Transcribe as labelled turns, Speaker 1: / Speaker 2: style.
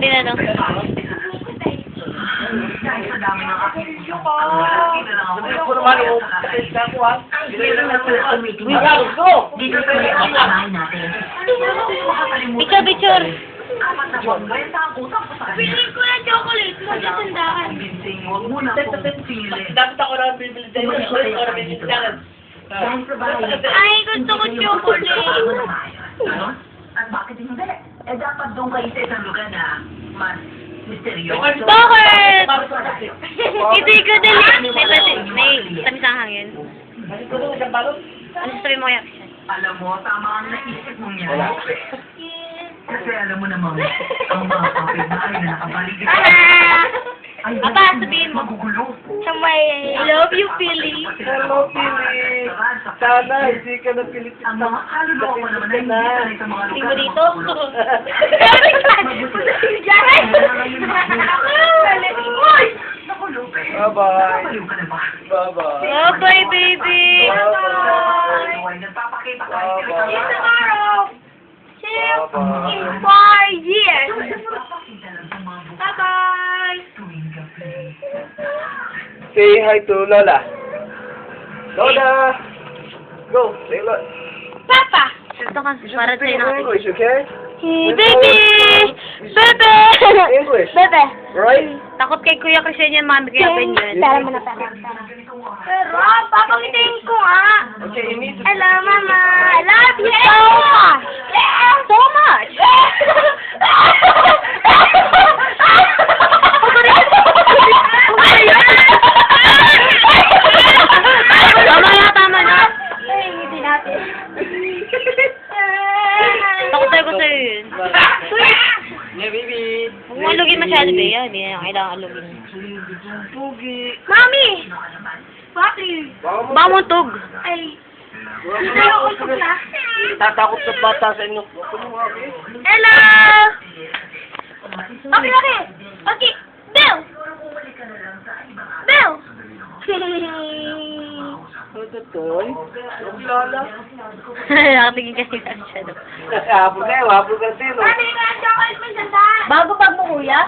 Speaker 1: Pati na lang.
Speaker 2: Dahil sa dami ng aking video ko.
Speaker 3: Hindi ko naman ako.
Speaker 2: Dito sa bahay natin.
Speaker 1: Picture, picture.
Speaker 2: Apat na buwan benta ang utang ko sa kanya.
Speaker 1: Piling ko na chocolate. Magkasandaan.
Speaker 2: Binsing, huwag mo na akong pili.
Speaker 3: Dapat ako na bibili dahil ako na bibili dahil.
Speaker 2: Dahil sa bahay.
Speaker 1: Ay, gusto ko chocolate.
Speaker 2: Ganon? At bakit hindi? Eh dapat doon kayo sa isang lugar na mas misteryoso.
Speaker 1: Bakit? Hindi ko dali. May tamis ang hangin. Ano sabi mo kaya?
Speaker 2: Alam mo, tama ang naisip mong yan. Kasi alam mo naman, ang mga kapitbahay na nakabaligid ay
Speaker 1: Papa, sabihin mo.
Speaker 2: magugulo.
Speaker 1: Sa may love you, Philly.
Speaker 3: Hello, Pili. Sana hindi ka na pilit.
Speaker 2: Ang mga kaluluwa ko naman ay hindi sanay sa mga
Speaker 1: Tingin
Speaker 2: lugar.
Speaker 1: mo dito? Uy!
Speaker 2: Naku, Lupe.
Speaker 3: Bye-bye.
Speaker 2: Nabaliw ka na ba?
Speaker 3: Bye-bye.
Speaker 1: Bye-bye, baby.
Speaker 2: Ay, nagpapakita ka.
Speaker 3: Bye-bye.
Speaker 1: See you tomorrow. See you
Speaker 3: Bye-bye.
Speaker 1: in 4 years.
Speaker 2: Nagpapakita lang sa mga bukas
Speaker 1: Bye-bye.
Speaker 2: tuwing gabi.
Speaker 3: Say hi to Lola. Lola! Go, say hello.
Speaker 1: Papa. Ito ka,
Speaker 3: You should
Speaker 1: para
Speaker 3: speak
Speaker 1: sa'yo natin.
Speaker 3: English, okay?
Speaker 1: Hey, baby! Bebe!
Speaker 3: English.
Speaker 1: Bebe!
Speaker 3: Right?
Speaker 1: Takot kay Kuya Christian yan, mami, kaya ganyan. Tara mo na, tara. Pero, papangitin ko nga.
Speaker 3: Okay, you need to...
Speaker 1: Hello, Mama. I love you so much. So much. Tama na, tama na. Hindi natin. Takot tayo ko sa'yo yun.
Speaker 3: Yeah, baby.
Speaker 1: Huwag mo alugin masyado, Bea. Hindi na kailangan alugin.
Speaker 3: Pugi.
Speaker 1: Mami! Bakit? Baka mo tug. Ay.
Speaker 3: Tatakot sa bata sa inyo.
Speaker 1: Hello! Okay, okay. Okay. Bill! Bill!
Speaker 3: Ito, Toy. Lola.
Speaker 1: Nakatingin kasi siya.
Speaker 3: Habol kayo, habol kasi.
Speaker 1: Mami, chocolate mo sandaan. Bago pag mo, kuya?